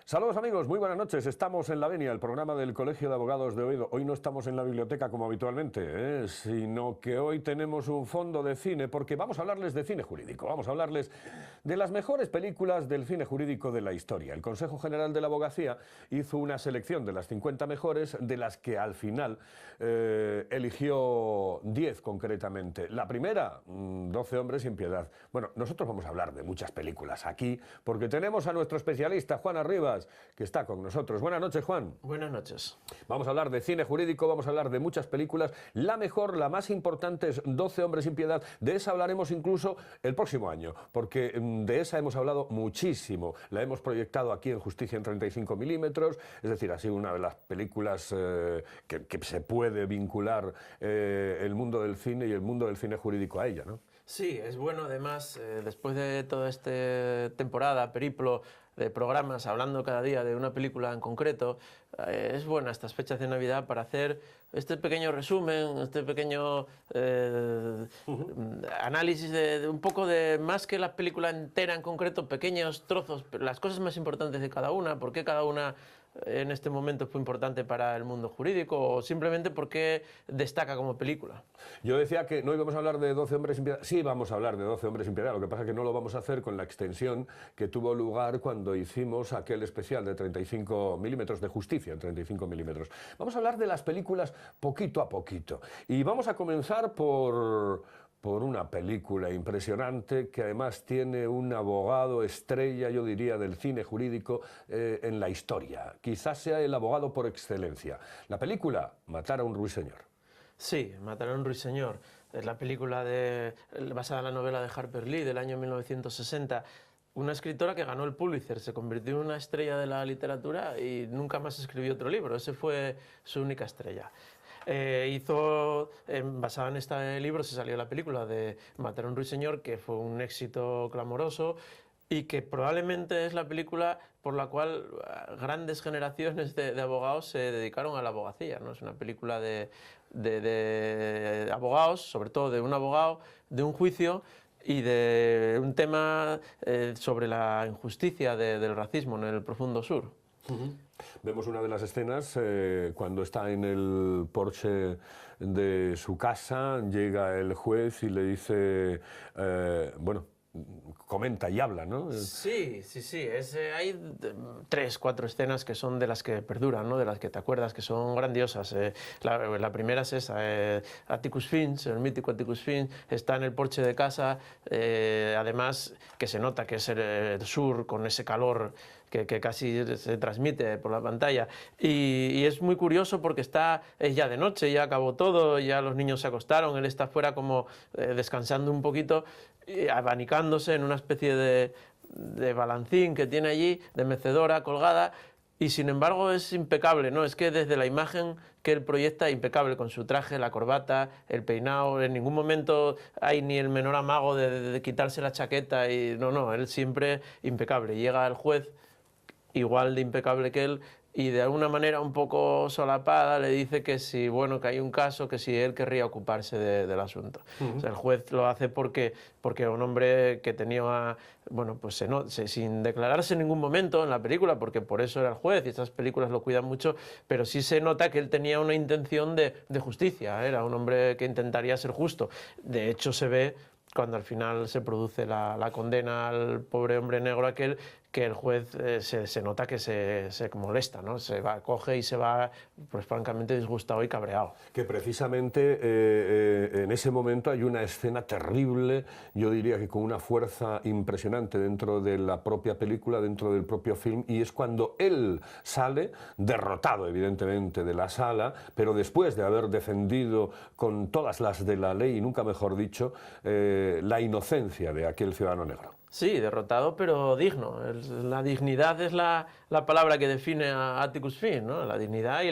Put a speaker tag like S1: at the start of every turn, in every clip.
S1: Saludos amigos, muy buenas noches. Estamos en La Venia, el programa del Colegio de Abogados de Oviedo. Hoy no estamos en la biblioteca como habitualmente, sino que hoy tenemos un fondo de cine porque vamos a hablarles de cine jurídico. Vamos a hablarles de las mejores películas del cine jurídico de la historia. El Consejo General de la Abogacía hizo una selección de las 50 mejores, de las que al final eligió 10 concretamente. La primera, 12 hombres sin piedad. Bueno, nosotros vamos a hablar de muchas películas aquí porque tenemos a nuestro especialista, Juan Arribas, que está con nosotros. Buenas noches, Juan.
S2: Buenas noches.
S1: Vamos a hablar de cine jurídico, vamos a hablar de muchas películas. La mejor, la más importante es 12 hombres sin piedad. De esa hablaremos incluso el próximo año, porque de esa hemos hablado muchísimo. La hemos proyectado aquí en Justicia en 35 milímetros, es decir, ha sido una de las películas que se puede vincular el mundo del cine y el mundo del cine jurídico a ella, ¿no?
S2: Sí, es bueno además, después de toda esta temporada, periplo de programas, hablando cada día de una película en concreto, es buena estas fechas de Navidad para hacer este pequeño resumen, este pequeño análisis de un poco de, más que la película entera en concreto, pequeños trozos, las cosas más importantes de cada una, por qué cada una en este momento fue importante para el mundo jurídico o simplemente porque destaca como película.
S1: Yo decía que no íbamos a hablar de 12 hombres sin piedad. Sí, vamos a hablar de 12 hombres sin piedad. Lo que pasa es que no lo vamos a hacer con la extensión que tuvo lugar cuando hicimos aquel especial de 35 milímetros de Justicia, en 35 milímetros. Vamos a hablar de las películas poquito a poquito. Y vamos a comenzar por una película impresionante que además tiene un abogado estrella, yo diría, del cine jurídico en la historia. Quizás sea el abogado por excelencia. La película, Matar a un ruiseñor.
S2: Sí, Matar a un ruiseñor. Es la película basada en la novela de Harper Lee del año 1960. Una escritora que ganó el Pulitzer, se convirtió en una estrella de la literatura y nunca más escribió otro libro. Ese fue su única estrella. Basada en este libro se salió la película de Matar a un ruiseñor, que fue un éxito clamoroso y que probablemente es la película por la cual grandes generaciones de abogados se dedicaron a la abogacía, ¿no? Es una película de abogados, sobre todo de un abogado, de un juicio y de un tema sobre la injusticia del racismo en el profundo sur.
S1: Vemos una de las escenas cuando está en el porche de su casa, llega el juez y le dice, bueno, comenta y habla, ¿no?
S2: Sí. Hay 3, 4 escenas que son de las que perduran, ¿no? De las que te acuerdas, que son grandiosas. La primera es esa, Atticus Finch, el mítico Atticus Finch, está en el porche de casa, además que se nota que es el sur con ese calor que casi se transmite por la pantalla. Y es muy curioso porque es ya de noche, ya acabó todo, ya los niños se acostaron, él está fuera como descansando un poquito, abanicándose en una especie de balancín que tiene allí, de mecedora colgada, y sin embargo es impecable, ¿no? Es que desde la imagen que él proyecta, impecable, con su traje, la corbata, el peinado, en ningún momento hay ni el menor amago de quitarse la chaqueta, y no, él siempre impecable. Llega el juez, igual de impecable que él, y de alguna manera un poco solapada le dice que si, bueno, que hay un caso, que si él querría ocuparse del asunto. O sea, el juez lo hace porque un hombre que tenía, bueno, pues sin declararse en ningún momento en la película, porque por eso era el juez, y estas películas lo cuidan mucho, pero sí se nota que él tenía una intención de justicia, era un hombre que intentaría ser justo. De hecho, se ve cuando al final se produce la condena al pobre hombre negro aquel, que el juez se nota que se molesta, ¿no? Coge y se va, pues francamente disgustado y cabreado.
S1: Que precisamente en ese momento hay una escena terrible, yo diría que con una fuerza impresionante dentro de la propia película, dentro del propio film, y es cuando él sale, derrotado evidentemente de la sala, pero después de haber defendido con todas las de la ley, y nunca mejor dicho, la inocencia de aquel ciudadano negro.
S2: Sí, derrotado, pero digno. La dignidad es la palabra que define a Atticus Finch, ¿no? La dignidad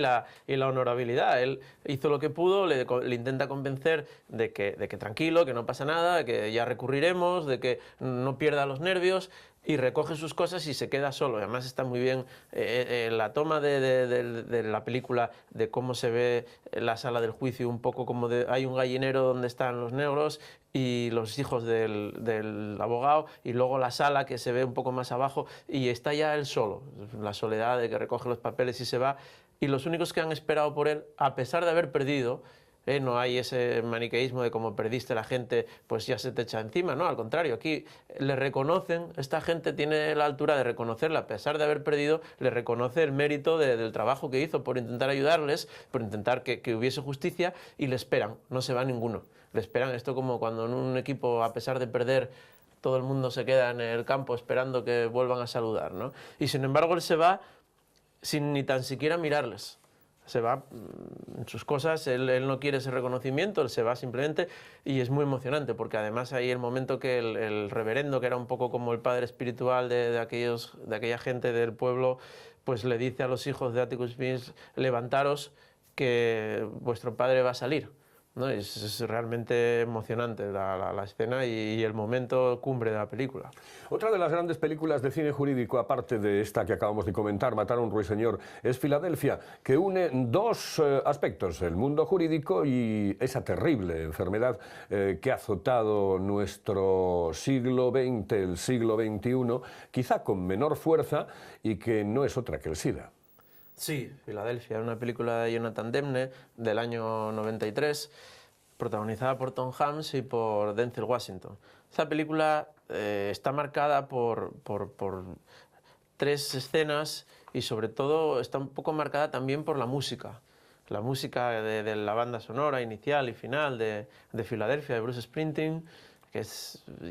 S2: y la honorabilidad. Él hizo lo que pudo, le intenta convencer de que tranquilo, que no pasa nada, que ya recurriremos, de que no pierda los nervios. y recoge sus cosas y se queda solo. Además está muy bien la toma de la película, de cómo se ve la sala del juicio, un poco como hay un gallinero donde están los negros y los hijos del abogado, y luego la sala que se ve un poco más abajo, y está ya él solo, la soledad de que recoge los papeles y se va, y los únicos que han esperado por él, a pesar de haber perdido, no hay ese maniqueísmo de como perdiste la gente, pues ya se te echa encima, no, al contrario, aquí le reconocen, esta gente tiene la altura de reconocerla, a pesar de haber perdido, le reconoce el mérito del trabajo que hizo por intentar ayudarles, por intentar que hubiese justicia, y le esperan, no se va ninguno, le esperan. Esto como cuando en un equipo, a pesar de perder, todo el mundo se queda en el campo esperando que vuelvan a saludar, ¿no? Y sin embargo él se va sin ni tan siquiera mirarles. Se va en sus cosas, él no quiere ese reconocimiento, él se va simplemente, y es muy emocionante porque además hay el momento que el reverendo, que era un poco como el padre espiritual de aquella gente del pueblo, pues le dice a los hijos de Atticus Finch: levantaros que vuestro padre va a salir, ¿no? Es realmente emocionante la escena y el momento cumbre de la película.
S1: Otra de las grandes películas de cine jurídico, aparte de esta que acabamos de comentar, Matar a un ruiseñor, es Filadelfia, que une dos aspectos: el mundo jurídico y esa terrible enfermedad que ha azotado nuestro siglo XX, el siglo XXI, quizá con menor fuerza, y que no es otra que el SIDA.
S2: Sí, Filadelfia, una película de Jonathan Demme del año 93, protagonizada por Tom Hanks y por Denzel Washington. Esta película está marcada por tres escenas y sobre todo está un poco marcada también por la música. La música de la banda sonora inicial y final de Filadelfia, de Bruce Springsteen, que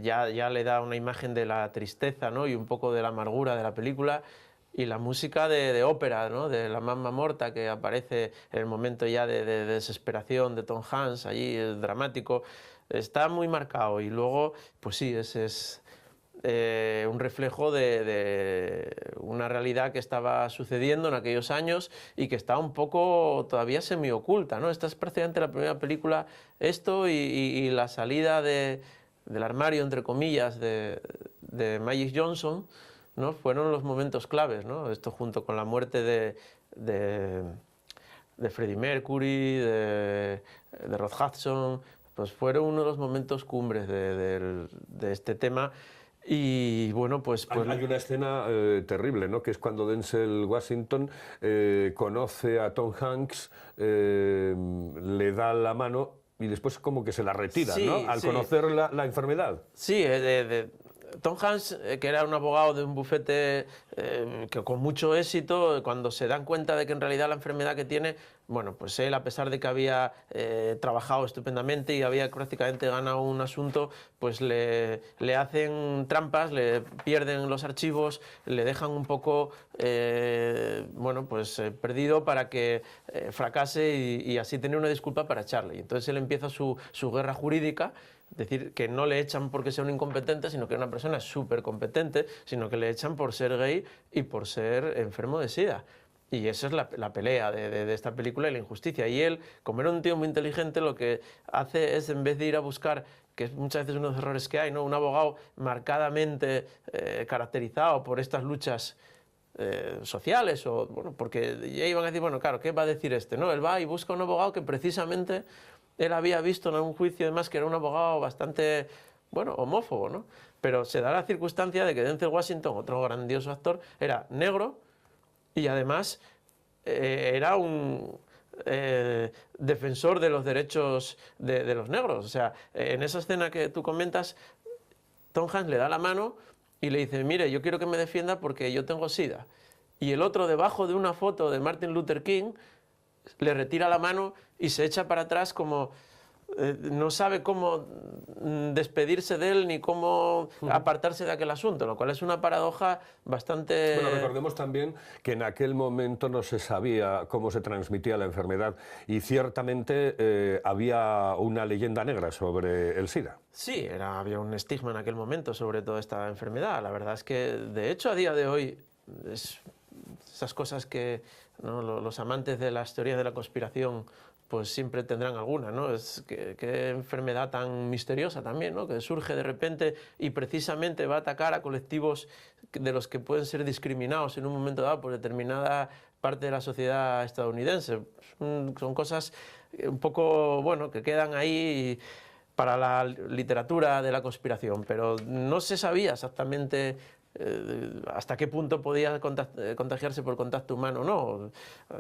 S2: ya le da una imagen de la tristeza, ¿no? Y un poco de la amargura de la película. Y la música de ópera, ¿no? De la Mamma Morta, que aparece en el momento ya de desesperación de Tom Hanks, allí dramático, está muy marcado. Y luego, pues sí, es un reflejo de una realidad que estaba sucediendo en aquellos años y que está un poco todavía semioculta, ¿no? Esta es prácticamente la primera película, esto y la salida del armario, entre comillas, de Magic Johnson, ¿no? Fueron los momentos claves, ¿no? Esto junto con la muerte de Freddie Mercury, de Rod Hudson, pues fueron uno de los momentos cumbres de este tema. Y bueno, pues
S1: hay una escena terrible, ¿no? Que es cuando Denzel Washington conoce a Tom Hanks, le da la mano y después como que se la retira,
S2: sí,
S1: ¿no? Al conocer la enfermedad.
S2: Sí, Tom Hanks, que era un abogado de un bufete que con mucho éxito, cuando se dan cuenta de que en realidad la enfermedad que tiene, bueno, pues él, a pesar de que había trabajado estupendamente y había prácticamente ganado un asunto, pues le hacen trampas, le pierden los archivos, le dejan un poco, bueno, pues perdido para que fracase y así tener una disculpa para echarle. Y entonces él empieza su guerra jurídica. Es decir, que no le echan porque sea un incompetente, sino que es una persona súper competente, sino que le echan por ser gay y por ser enfermo de SIDA. Y esa es la pelea de esta película y la injusticia. Y él, como era un tío muy inteligente, lo que hace es, en vez de ir a buscar, que es muchas veces uno de los errores que hay, ¿no? Un abogado marcadamente caracterizado por estas luchas sociales, o bueno, porque ya iban a decir, bueno, claro, ¿qué va a decir este? No, él va y busca un abogado que precisamente él había visto en algún juicio, además, que era un abogado bastante, bueno, homófobo, ¿no? Pero se da la circunstancia de que Denzel Washington, otro grandioso actor, era negro y además era un defensor de los derechos de los negros. O sea, en esa escena que tú comentas, Tom Hanks le da la mano y le dice: mire, yo quiero que me defienda porque yo tengo SIDA. Y el otro, debajo de una foto de Martin Luther King, le retira la mano y se echa para atrás como no sabe cómo despedirse de él ni cómo apartarse de aquel asunto, lo cual es una paradoja bastante...
S1: Bueno, recordemos también que en aquel momento no se sabía cómo se transmitía la enfermedad y ciertamente había una leyenda negra sobre el SIDA.
S2: Sí, había un estigma en aquel momento sobre toda esta enfermedad. La verdad es que, de hecho, a día de hoy, esas cosas que, ¿no?, los amantes de las teorías de la conspiración pues siempre tendrán alguna, ¿no? Qué enfermedad tan misteriosa también, ¿no? Que surge de repente y precisamente va a atacar a colectivos de los que pueden ser discriminados en un momento dado por determinada parte de la sociedad estadounidense. Son cosas un poco, bueno, que quedan ahí para la literatura de la conspiración, pero no se sabía exactamente hasta qué punto podía contagiarse por contacto humano o no.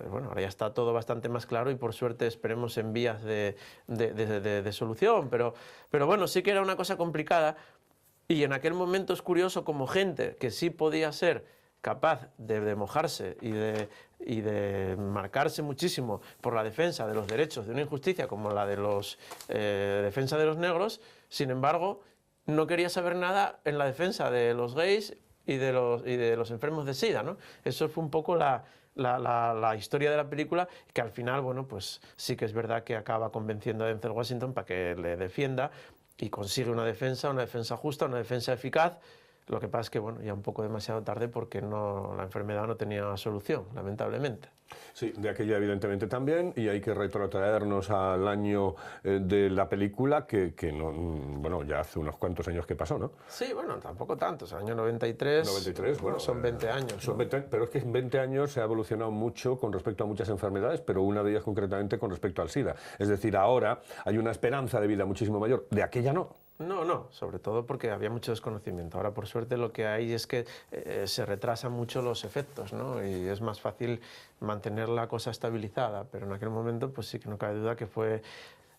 S2: Bueno, ahora ya está todo bastante más claro y por suerte esperemos en vías de solución, pero bueno, sí que era una cosa complicada y en aquel momento es curioso como gente que sí podía ser capaz de mojarse y de marcarse muchísimo por la defensa de los derechos de una injusticia como la de los defensa de los negros, sin embargo, no quería saber nada en la defensa de los gays y de los enfermos de SIDA, ¿no? Eso fue un poco la historia de la película, que al final, bueno, pues sí que es verdad que acaba convenciendo a Denzel Washington para que le defienda y consigue una defensa justa, una defensa eficaz. Lo que pasa es que, bueno, ya un poco demasiado tarde porque la enfermedad no tenía solución, lamentablemente.
S1: Sí, de aquella evidentemente también, y hay que retrotraernos al año de la película, que no, bueno, ya hace unos cuantos años que pasó, ¿no?
S2: Sí, bueno, tampoco tantos, año 93.
S1: 93, bueno,
S2: son 20 años.
S1: Son 20, pero es que en 20 años se ha evolucionado mucho con respecto a muchas enfermedades, pero una de ellas concretamente con respecto al SIDA. Es decir, ahora hay una esperanza de vida muchísimo mayor, de aquella no.
S2: No, sobre todo porque había mucho desconocimiento. Ahora, por suerte, lo que hay es que se retrasan mucho los efectos, ¿no? Y es más fácil mantener la cosa estabilizada, pero en aquel momento, pues sí que no cabe duda que fue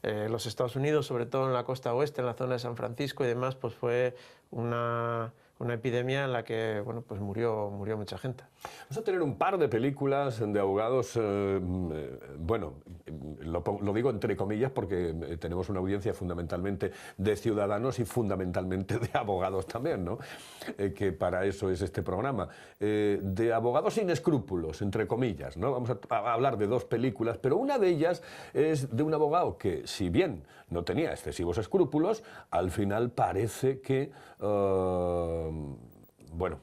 S2: los Estados Unidos, sobre todo en la costa oeste, en la zona de San Francisco y demás, pues fue una epidemia en la que, bueno, pues murió mucha gente.
S1: Vamos a tener un par de películas de abogados, bueno, lo digo entre comillas porque tenemos una audiencia fundamentalmente de ciudadanos y fundamentalmente de abogados también, ¿no? Que para eso es este programa. De abogados sin escrúpulos, entre comillas, ¿no? Vamos a hablar de dos películas, pero una de ellas es de un abogado que, si bien no tenía excesivos escrúpulos, al final parece que, bueno,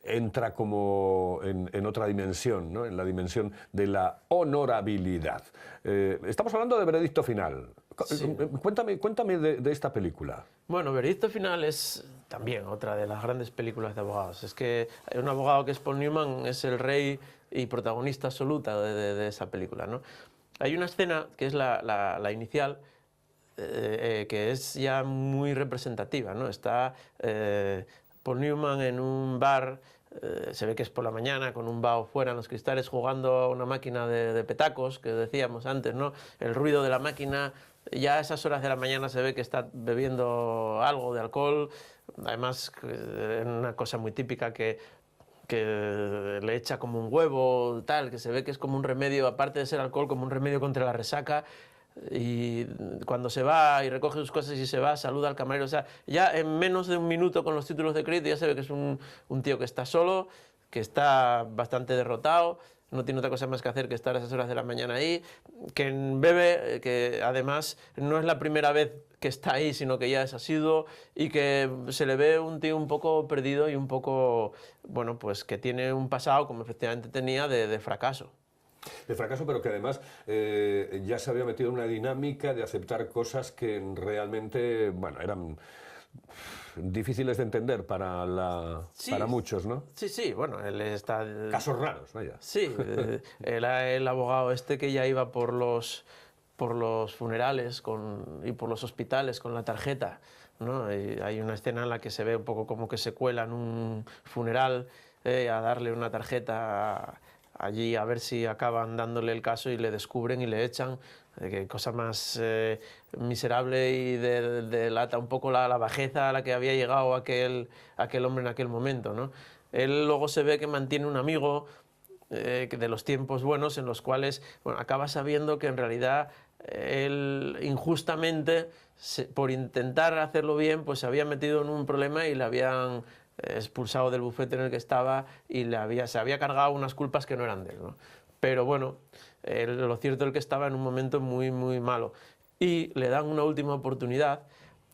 S1: entra como en otra dimensión, ¿no? En la dimensión de la honorabilidad. Estamos hablando de Veredicto Final. Sí. Cuéntame de esta película.
S2: Bueno, Veredicto Final es también otra de las grandes películas de abogados. Es que un abogado que es Paul Newman es el rey y protagonista absoluta de esa película, ¿no? Hay una escena que es la inicial, que es ya muy representativa, ¿no? Está Paul Newman en un bar, se ve que es por la mañana, con un vaho fuera en los cristales, jugando a una máquina de petacos, que decíamos antes, ¿no? El ruido de la máquina, ya a esas horas de la mañana se ve que está bebiendo algo de alcohol, además una cosa muy típica que le echa como un huevo, tal, que se ve que es como un remedio, aparte de ser alcohol, como un remedio contra la resaca. Y cuando se va y recoge sus cosas y se va, saluda al camarero. O sea, ya en menos de un minuto con los títulos de crédito ya se ve que es un tío que está solo, que está bastante derrotado, no tiene otra cosa más que hacer que estar a esas horas de la mañana ahí, que bebe, que además no es la primera vez que está ahí, sino que ya es asiduo, y que se le ve un tío un poco perdido y un poco, bueno, pues que tiene un pasado, como efectivamente tenía, de fracaso.
S1: De fracaso, pero que además ya se había metido en una dinámica de aceptar cosas que realmente, bueno, eran difíciles de entender para muchos, ¿no?
S2: Sí, bueno, él está...
S1: Casos raros, vaya.
S2: Sí, el abogado este que ya iba por los funerales y por los hospitales con la tarjeta, ¿no? Y hay una escena en la que se ve un poco como que se cuela en un funeral a darle una tarjeta allí a ver si acaban dándole el caso y le descubren y le echan. Qué cosa más miserable y delata un poco la bajeza a la que había llegado aquel hombre en aquel momento, ¿no? Él luego se ve que mantiene un amigo de los tiempos buenos en los cuales, bueno, acaba sabiendo que en realidad él injustamente, por intentar hacerlo bien, pues se había metido en un problema y le habían expulsado del bufete en el que estaba y se había cargado unas culpas que no eran de él, ¿no? Pero bueno, lo cierto es que estaba en un momento muy, muy malo y le dan una última oportunidad,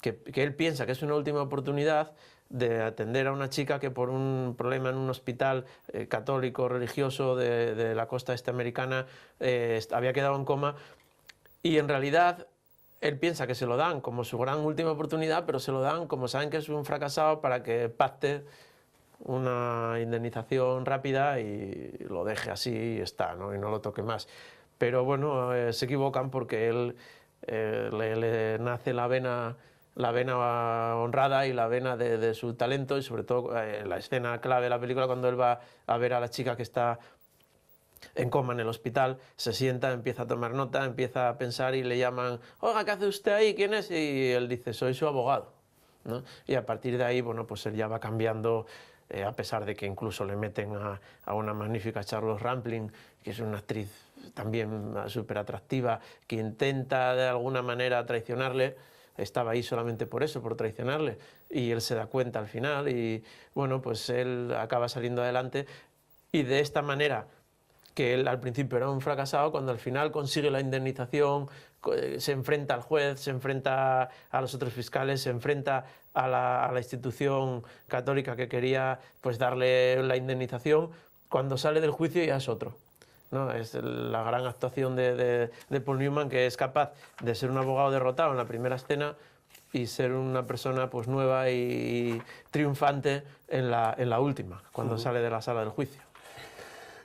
S2: que él piensa que es una última oportunidad de atender a una chica que por un problema en un hospital católico religioso de la costa este americana había quedado en coma, y en realidad él piensa que se lo dan como su gran última oportunidad, pero se lo dan como saben que es un fracasado para que pacte una indemnización rápida y lo deje así y está, ¿no? Y no lo toque más. Pero bueno, se equivocan porque él le nace la vena honrada y la vena de su talento, y sobre todo la escena clave de la película, cuando él va a ver a la chica que está en coma en el hospital, se sienta, empieza a tomar nota, empieza a pensar y le llaman: oiga, ¿qué hace usted ahí? ¿Quién es? Y él dice: soy su abogado, ¿no? Y a partir de ahí, bueno, pues él ya va cambiando, a pesar de que incluso le meten a una magnífica Charlotte Rampling, que es una actriz también súper atractiva, que intenta de alguna manera traicionarle. Estaba ahí solamente por eso, por traicionarle, y él se da cuenta al final y, bueno, pues él acaba saliendo adelante, y de esta manera, que él al principio era un fracasado, cuando al final consigue la indemnización, se enfrenta al juez, se enfrenta a los otros fiscales, se enfrenta a la institución católica que quería, pues, darle la indemnización. Cuando sale del juicio ya es otro, ¿no? Es la gran actuación de Paul Newman, que es capaz de ser un abogado derrotado en la primera escena y ser una persona, pues, nueva y triunfante en la última, cuando sale de la sala del juicio.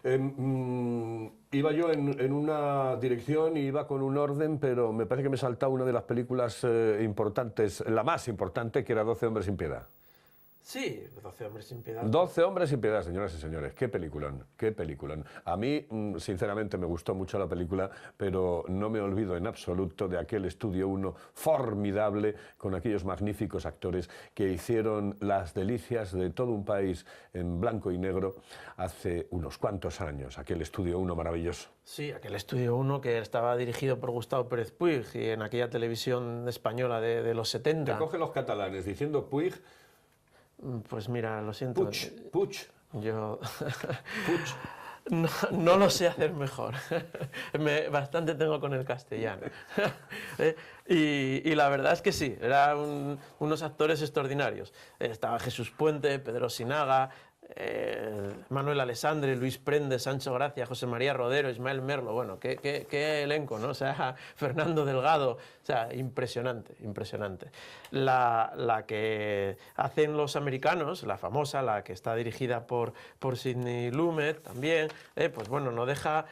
S1: Iba yo en una dirección y iba con un orden, pero me parece que me he saltado una de las películas importantes, la más importante, que era 12 hombres sin piedad.
S2: Sí, 12 hombres sin piedad.
S1: 12 hombres sin piedad, señoras y señores. Qué peliculón, qué peliculón. A mí, sinceramente, me gustó mucho la película, pero no me olvido en absoluto de aquel Estudio 1 formidable, con aquellos magníficos actores que hicieron las delicias de todo un país en blanco y negro hace unos cuantos años. Aquel Estudio 1 maravilloso.
S2: Sí, aquel Estudio 1 que estaba dirigido por Gustavo Pérez Puig, y en aquella televisión española de los 70.
S1: Te cogen los catalanes diciendo Puig.
S2: Pues mira, lo siento.
S1: Puig.
S2: Yo
S1: Puig.
S2: no lo sé hacer mejor. Bastante tengo con el castellano. Y la verdad es que sí, eran unos actores extraordinarios. Estaba Jesús Puente, Pedro Sinaga, Manuel Alessandre, Luis Prende, Sancho Gracia, José María Rodero, Ismael Merlo. Bueno, qué elenco, ¿no? O sea, Fernando Delgado. O sea, impresionante, impresionante. La que hacen los americanos, la famosa, la que está dirigida por Sidney Lumet también, pues bueno, no deja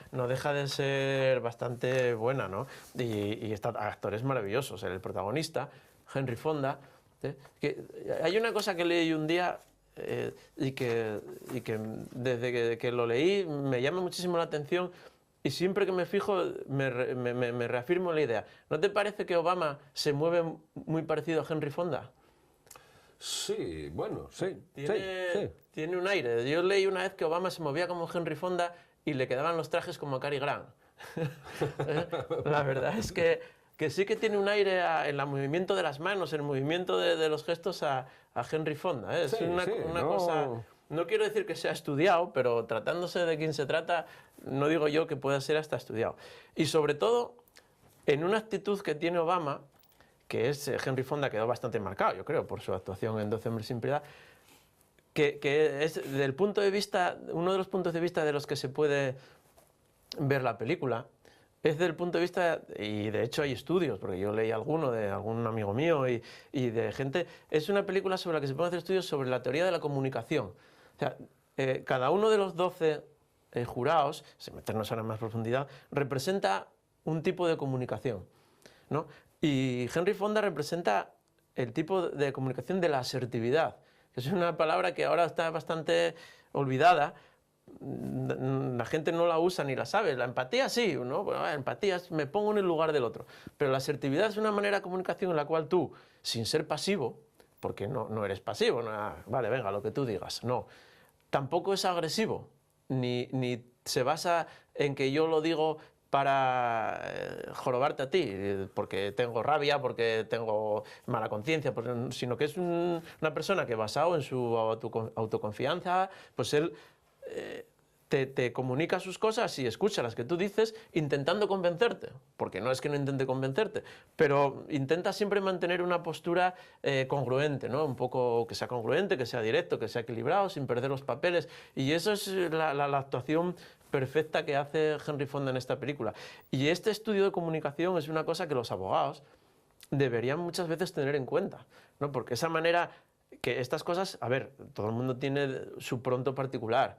S2: de ser bastante buena, ¿no? Y está, actores maravillosos. El protagonista, Henry Fonda. Que hay una cosa que leí un día, y que desde que lo leí me llama muchísimo la atención, y siempre que me fijo me reafirmo la idea. ¿No te parece que Obama se mueve muy parecido a Henry Fonda?
S1: Sí, bueno, sí.
S2: Tiene un aire. Yo leí una vez que Obama se movía como Henry Fonda y le quedaban los trajes como a Cary Grant. La verdad es que sí que tiene un aire en el movimiento de las manos, en el movimiento de los gestos a Henry Fonda. Es una cosa... No quiero decir que sea estudiado, pero tratándose de quien se trata, no digo yo que pueda ser hasta estudiado. Y sobre todo, en una actitud que tiene Obama, que es Henry Fonda, quedó bastante marcado, yo creo, por su actuación en 12 hombres sin piedad, que es del punto de vista, uno de los puntos de vista de los que se puede ver la película, es del punto de vista, y de hecho hay estudios, porque yo leí alguno de algún amigo mío y de gente, es una película sobre la que se pueden hacer estudios sobre la teoría de la comunicación. O sea, cada uno de los 12 jurados, sin meternos ahora en más profundidad, representa un tipo de comunicación, ¿no? Y Henry Fonda representa el tipo de comunicación de la asertividad, que es una palabra que ahora está bastante olvidada. La gente no la usa ni la sabe. La empatía sí, ¿no? Bueno, la empatía es me pongo en el lugar del otro. Pero la asertividad es una manera de comunicación en la cual tú, sin ser pasivo, porque no eres pasivo, no, vale, venga, lo que tú digas, no. Tampoco es agresivo, ni se basa en que yo lo digo para jorobarte a ti, porque tengo rabia, porque tengo mala conciencia, sino que es una persona que, basado en su autoconfianza, pues él te comunica sus cosas y escucha las que tú dices, intentando convencerte, porque no es que no intente convencerte, pero intenta siempre mantener una postura congruente, ¿no? Un poco que sea congruente, que sea directo, que sea equilibrado, sin perder los papeles, y eso es la actuación perfecta que hace Henry Fonda en esta película. Y este estudio de comunicación es una cosa que los abogados deberían muchas veces tener en cuenta, ¿no? Porque esa manera que estas cosas, a ver, todo el mundo tiene su pronto particular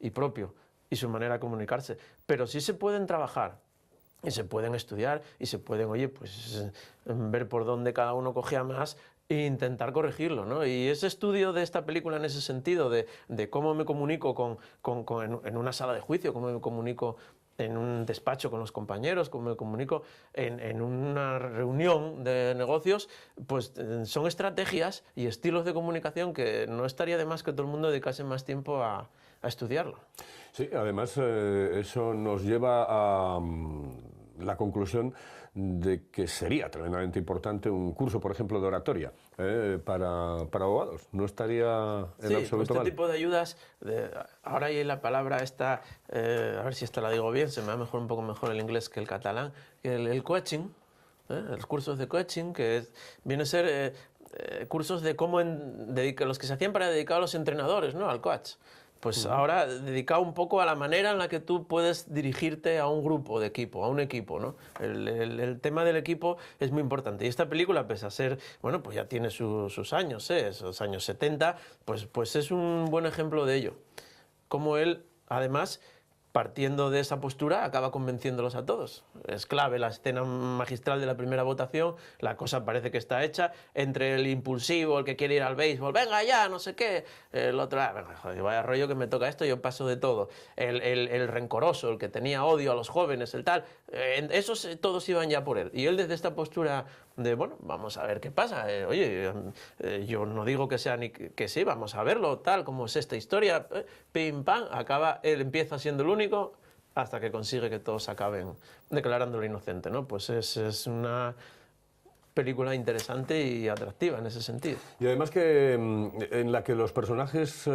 S2: y propio y su manera de comunicarse, pero sí se pueden trabajar y se pueden estudiar y se pueden, oye, pues ver por dónde cada uno cogía más e intentar corregirlo, ¿no? Y ese estudio de esta película en ese sentido, de cómo me comunico en una sala de juicio, cómo me comunico en un despacho con los compañeros, cómo me comunico en una reunión de negocios, pues son estrategias y estilos de comunicación que no estaría de más que todo el mundo dedicase más tiempo a estudiarlo.
S1: Sí, además eso nos lleva a la conclusión de que sería tremendamente importante un curso, por ejemplo, de oratoria para abogados. No estaría en absoluto mal.
S2: Este tipo de ayudas, ahora hay la palabra esta, a ver si esta la digo bien, se me da un poco mejor el inglés que el catalán, el coaching, los cursos de coaching, que viene a ser cursos de cómo los que se hacían para dedicar a los entrenadores, ¿no? Al coach. Pues ahora dedicado un poco a la manera en la que tú puedes dirigirte a un grupo de equipo, a un equipo, ¿no? El tema del equipo es muy importante. Y esta película, pese a ser, bueno, pues ya tiene sus años, esos años 70, pues es un buen ejemplo de ello. Como él, además, partiendo de esa postura, acaba convenciéndolos a todos. Es clave la escena magistral de la primera votación, la cosa parece que está hecha, entre el impulsivo, el que quiere ir al béisbol, venga ya, no sé qué, el otro, venga, joder, vaya rollo que me toca esto, yo paso de todo. El rencoroso, el que tenía odio a los jóvenes, el tal, esos todos iban ya por él. Y él desde esta postura de, bueno, vamos a ver qué pasa, oye, yo no digo que sea ni que sí, vamos a verlo, tal, como es esta historia, pim, pam, acaba, él empieza siendo el único hasta que consigue que todos acaben declarándolo inocente, ¿no? Pues es una película interesante y atractiva en ese sentido.
S1: Y además que en la que los personajes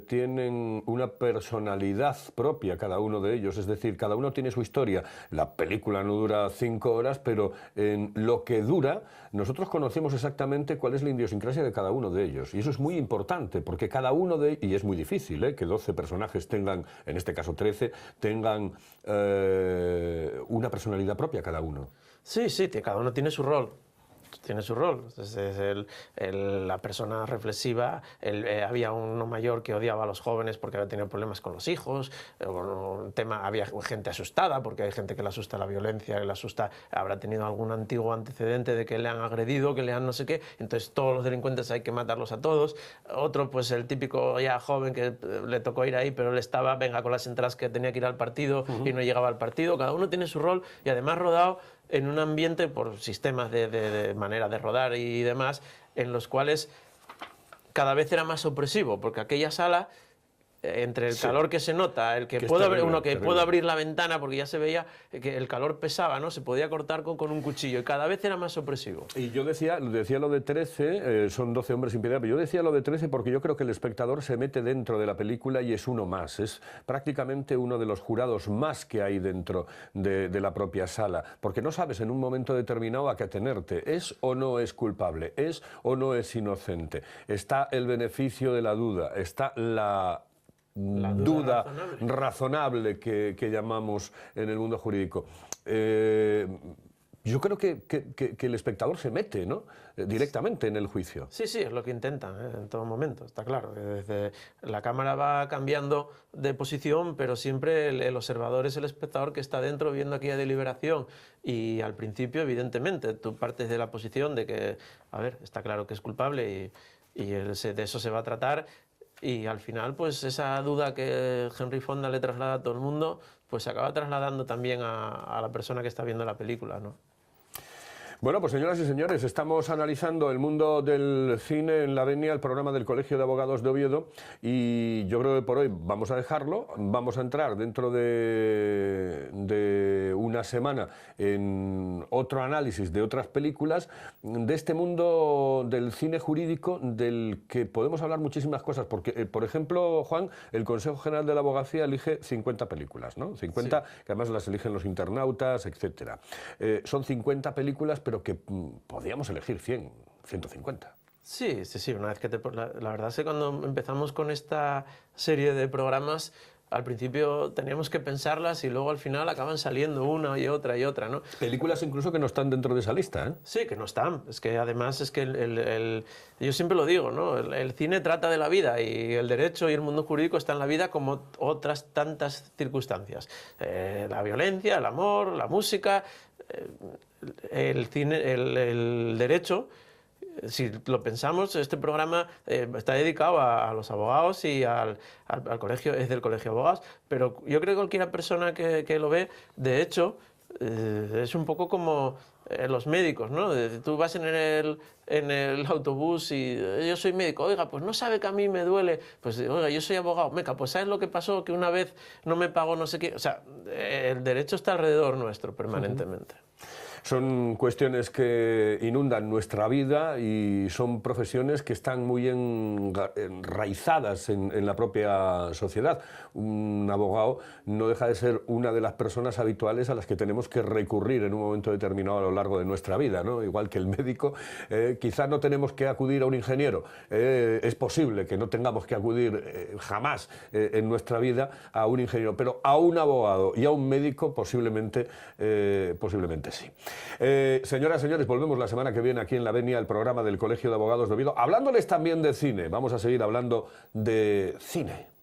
S1: tienen una personalidad propia, cada uno de ellos, es decir, cada uno tiene su historia. La película no dura 5 horas, pero en lo que dura, nosotros conocemos exactamente cuál es la idiosincrasia de cada uno de ellos. Y eso es muy importante, porque cada uno de ellos, y es muy difícil, que 12 personajes tengan, en este caso 13, tengan una personalidad propia cada uno.
S2: Sí, cada uno tiene su rol. Tiene su rol. La persona reflexiva, había uno mayor que odiaba a los jóvenes porque había tenido problemas con los hijos, había gente asustada porque hay gente que le asusta la violencia, que le asusta, habrá tenido algún antiguo antecedente de que le han agredido, que le han no sé qué, entonces todos los delincuentes hay que matarlos a todos. Otro, pues el típico ya joven que le tocó ir ahí, pero él estaba, venga, con las entradas que tenía que ir al partido y no llegaba al partido. Cada uno tiene su rol y además rodado en un ambiente por sistemas de manera de rodar y demás, en los cuales cada vez era más opresivo, porque aquella sala, entre el calor que se nota, el que puede abrir la ventana, porque ya se veía que el calor pesaba, ¿no? Se podía cortar con un cuchillo y cada vez era más opresivo.
S1: Y yo decía lo de 13, son 12 hombres sin piedad, pero yo decía lo de 13 porque yo creo que el espectador se mete dentro de la película y es uno más, es prácticamente uno de los jurados más que hay dentro de la propia sala, porque no sabes en un momento determinado a qué atenerte, es o no es culpable, es o no es inocente, está el beneficio de la duda, está la duda razonable que llamamos en el mundo jurídico. Yo creo que el espectador se mete, ¿no? Directamente en el juicio.
S2: Sí, es lo que intentan en todo momento, está claro. La cámara va cambiando de posición, pero siempre el observador es el espectador que está dentro viendo aquella deliberación. Y al principio, evidentemente, tú partes de la posición de que, a ver, está claro que es culpable y de eso se va a tratar. Y al final, pues esa duda que Henry Fonda le traslada a todo el mundo, pues se acaba trasladando también a la persona que está viendo la película, ¿no?
S1: Bueno, pues señoras y señores, estamos analizando el mundo del cine en la venia, el programa del Colegio de Abogados de Oviedo, y yo creo que por hoy vamos a dejarlo, vamos a entrar dentro de una semana en otro análisis de otras películas, de este mundo del cine jurídico, del que podemos hablar muchísimas cosas, porque, por ejemplo, Juan, el Consejo General de la Abogacía elige 50 películas, ¿no? 50, sí, que además las eligen los internautas, etcétera. Son 50 películas, pero que podíamos elegir 100, 150.
S2: Sí, una vez que la verdad es que cuando empezamos con esta serie de programas al principio teníamos que pensarlas y luego al final acaban saliendo una y otra, ¿no?
S1: Películas incluso que no están dentro de esa lista, ¿eh?
S2: Sí, que no están. Es que además es que yo siempre lo digo, ¿no? El cine trata de la vida y el derecho y el mundo jurídico está en la vida como otras tantas circunstancias. La violencia, el amor, la música, el cine, el derecho. Si lo pensamos, este programa está dedicado a los abogados y al colegio, es del colegio de abogados, pero yo creo que cualquier persona que lo ve, de hecho, es un poco como los médicos, ¿no? Tú vas en el autobús y yo soy médico, oiga, pues no sabe que a mí me duele, pues oiga, yo soy abogado, meca, pues ¿sabes lo que pasó? Que una vez no me pagó no sé qué, o sea, el derecho está alrededor nuestro permanentemente.
S1: Son cuestiones que inundan nuestra vida y son profesiones que están muy enraizadas en la propia sociedad. Un abogado no deja de ser una de las personas habituales a las que tenemos que recurrir en un momento determinado a lo largo de nuestra vida, ¿no? Igual que el médico, quizás no tenemos que acudir a un ingeniero. Es posible que no tengamos que acudir jamás en nuestra vida a un ingeniero, pero a un abogado y a un médico posiblemente sí. Señoras y señores, volvemos la semana que viene aquí en La Venia, el programa del Colegio de Abogados de Oviedo, hablándoles también de cine. Vamos a seguir hablando de cine.